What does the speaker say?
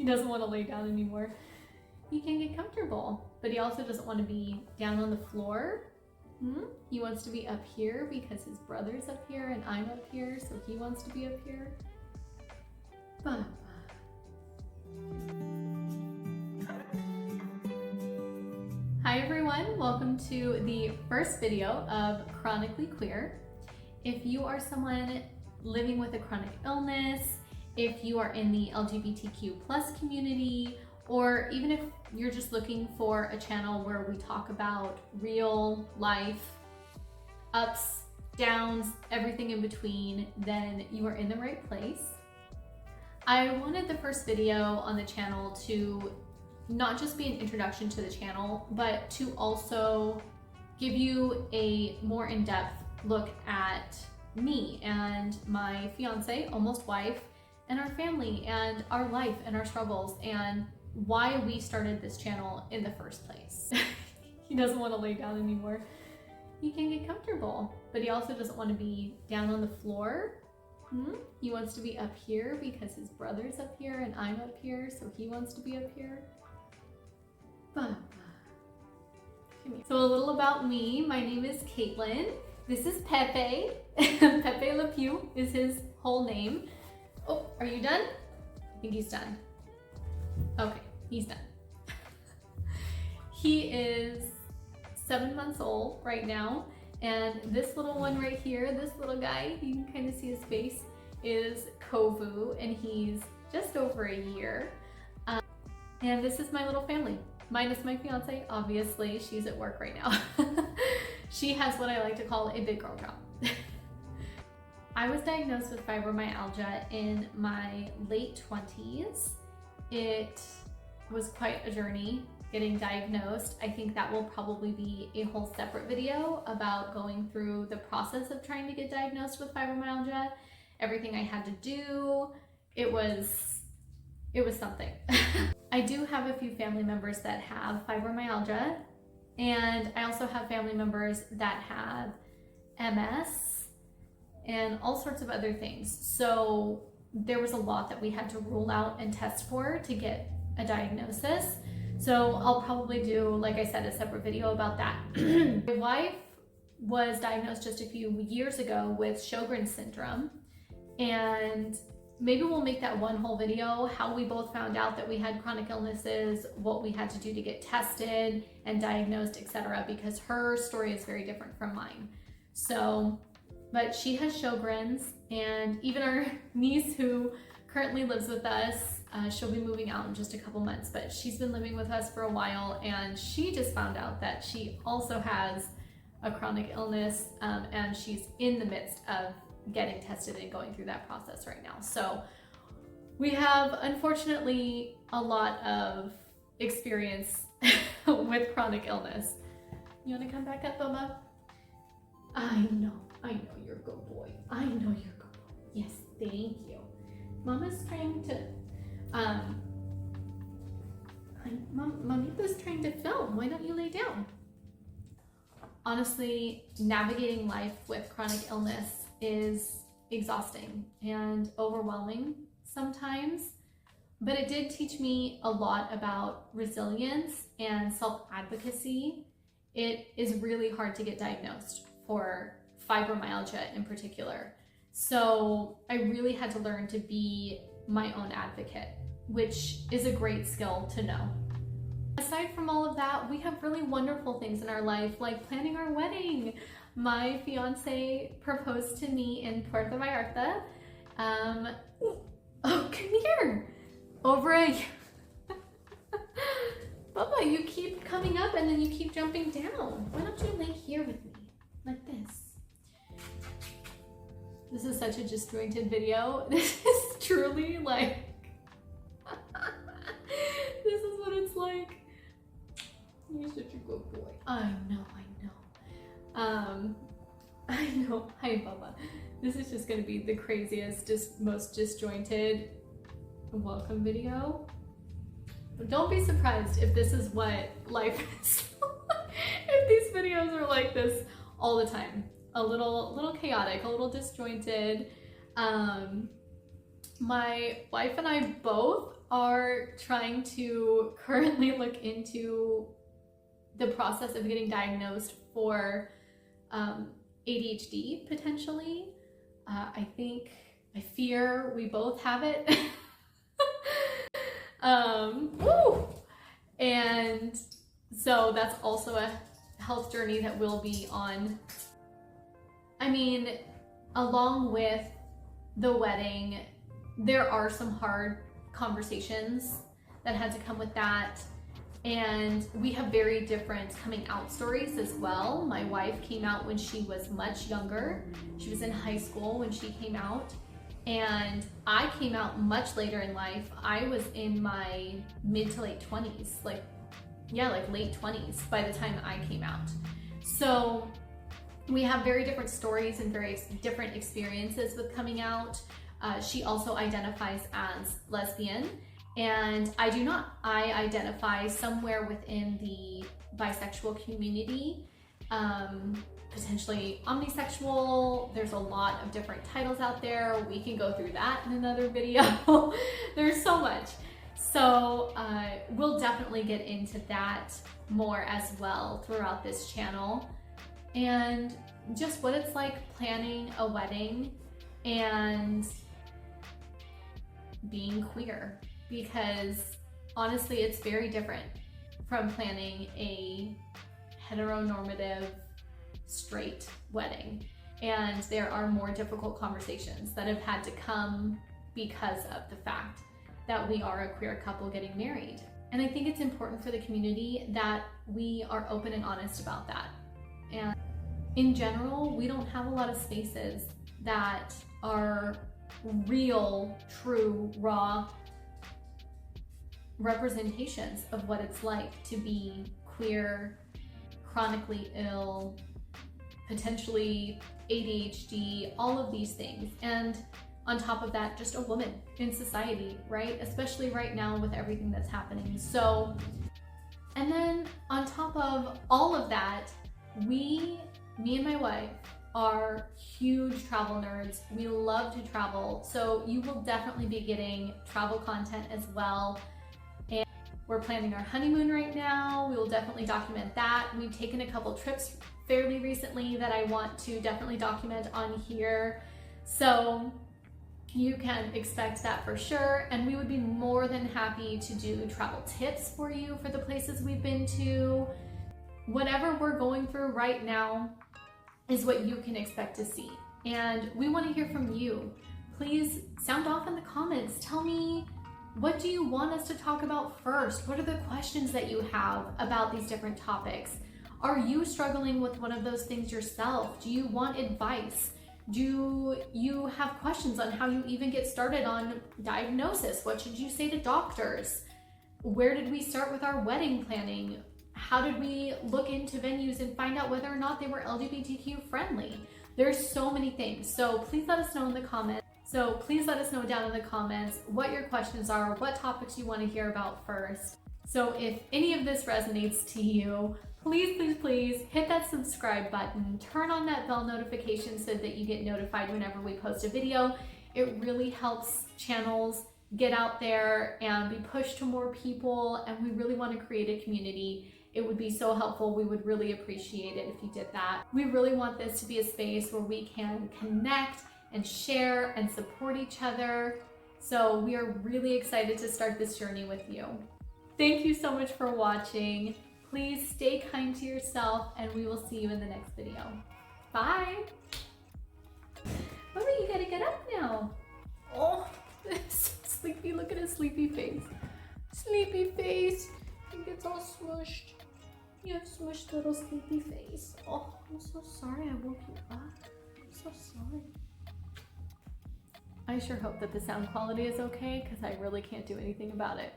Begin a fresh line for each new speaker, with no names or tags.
He doesn't want to lay down anymore. He can get comfortable, but he also doesn't want to be down on the floor. He wants to be up here because his brother's up here and I'm up here, so he wants to be up here. Baba. Hi everyone, welcome to the first video of Chronically Queer. If you are someone living with a chronic illness, if you are in the LGBTQ plus community, or even if you're just looking for a channel where we talk about real life, ups, downs, everything in between, then you are in the right place. I wanted the first video on the channel to not just be an introduction to the channel, but to also give you a more in-depth look at me and my fiance, almost wife, and our family and our life and our struggles and why we started this channel in the first place. He doesn't want to lay down anymore. He can get comfortable, but he also doesn't want to be down on the floor. He wants to be up here because his brother's up here and I'm up here, so he wants to be up here. Baba. So a little about me. My name is Caitlin. This is Pepe. Pepe Le Pew is his whole name. Oh, are you done? I think he's done. Okay, he's done. He is 7 months old right now, and this little one right here, this little guy, you can kind of see his face, is Kovu, and he's just over a year. And this is my little family, minus my fiance, obviously. She's at work right now. She has what I like to call a big girl job. I was diagnosed with fibromyalgia in my late 20s. It was quite a journey getting diagnosed. I think that will probably be a whole separate video about going through the process of trying to get diagnosed with fibromyalgia, everything I had to do. It was something. I do have a few family members that have fibromyalgia, and I also have family members that have MS and all sorts of other things. So there was a lot that we had to rule out and test for to get a diagnosis. So I'll probably do, like I said, a separate video about that. My wife was diagnosed just a few years ago with Sjogren's syndrome, and maybe we'll make that one whole video, how we both found out that we had chronic illnesses, what we had to do to get tested and diagnosed, etc., because her story is very different from mine. So, but she has Sjogren's, and even our niece who currently lives with us, she'll be moving out in just a couple months, but she's been living with us for a while, and she just found out that she also has a chronic illness, and she's in the midst of getting tested and going through that process right now. So we have, unfortunately, a lot of experience with chronic illness. You want to come back up, Bubba? I know you're a good boy. I know you're a good boy. Yes, thank you. Mama's trying to, Mamita's trying to film. Why don't you lay down? Honestly, navigating life with chronic illness is exhausting and overwhelming sometimes, but it did teach me a lot about resilience and self-advocacy. It is really hard to get diagnosed for fibromyalgia in particular. So I really had to learn to be my own advocate, which is a great skill to know. Aside from all of that, we have really wonderful things in our life, like planning our wedding. My fiance proposed to me in Puerto Vallarta. Oh, come here. Over a Bubba, you keep coming up and then you keep jumping down. Why don't you lay here with me, like this? This is such a disjointed video. This is truly like, this is what it's like. You're such a good boy. I know. I know. Hi, Bubba. This is just gonna be the craziest, most disjointed welcome video. But don't be surprised if this is what life is. If these videos are like this all the time. A little chaotic, a little disjointed. My wife and I both are trying to currently look into the process of getting diagnosed for ADHD potentially. I fear we both have it. Woo! And so that's also a health journey that we'll be on. I mean, along with the wedding, there are some hard conversations that had to come with that. And we have very different coming out stories as well. My wife came out when she was much younger. She was in high school when she came out. And I came out much later in life. I was in my mid to late 20s, like late 20s by the time I came out. So we have very different stories and very different experiences with coming out. She also identifies as lesbian, and I do not. I identify somewhere within the bisexual community, potentially omnisexual. There's a lot of different titles out there. We can go through that in another video. There's so much. So we'll definitely get into that more as well throughout this channel, and just what it's like planning a wedding and being queer, because honestly it's very different from planning a heteronormative straight wedding, and there are more difficult conversations that have had to come because of the fact that we are a queer couple getting married. And I think it's important for the community that we are open and honest about that. And in general, we don't have a lot of spaces that are real, true, raw representations of what it's like to be queer, chronically ill, potentially ADHD, all of these things. And on top of that, just a woman in society, right? Especially right now with everything that's happening. So, and then on top of all of that, me and my wife are huge travel nerds. We love to travel. So you will definitely be getting travel content as well. And we're planning our honeymoon right now. We will definitely document that. We've taken a couple trips fairly recently that I want to definitely document on here. So you can expect that for sure. And we would be more than happy to do travel tips for you for the places we've been to. Whatever we're going through right now is what you can expect to see. And we want to hear from you. Please sound off in the comments. Tell me, what do you want us to talk about first? What are the questions that you have about these different topics? Are you struggling with one of those things yourself? Do you want advice? Do you have questions on how you even get started on diagnosis? What should you say to doctors? Where did we start with our wedding planning? How did we look into venues and find out whether or not they were LGBTQ friendly? There's so many things. So please let us know in the comments. So please let us know down in the comments what your questions are, what topics you want to hear about first. So if any of this resonates to you, please hit that subscribe button, turn on that bell notification so that you get notified whenever we post a video. It really helps channels get out there and be pushed to more people, and we really want to create a community. It would be so helpful. We would really appreciate it if you did that. We really want this to be a space where we can connect and share and support each other. So we are really excited to start this journey with you. Thank you so much for watching. Please stay kind to yourself, and we will see you in the next video. Bye. Mommy, you gotta get up now. Oh, sleepy. Look at his sleepy face. Sleepy face. He gets all smushed. You have smushed little sleepy face. Oh, I'm so sorry I woke you up. I'm so sorry. I sure hope that the sound quality is okay, because I really can't do anything about it.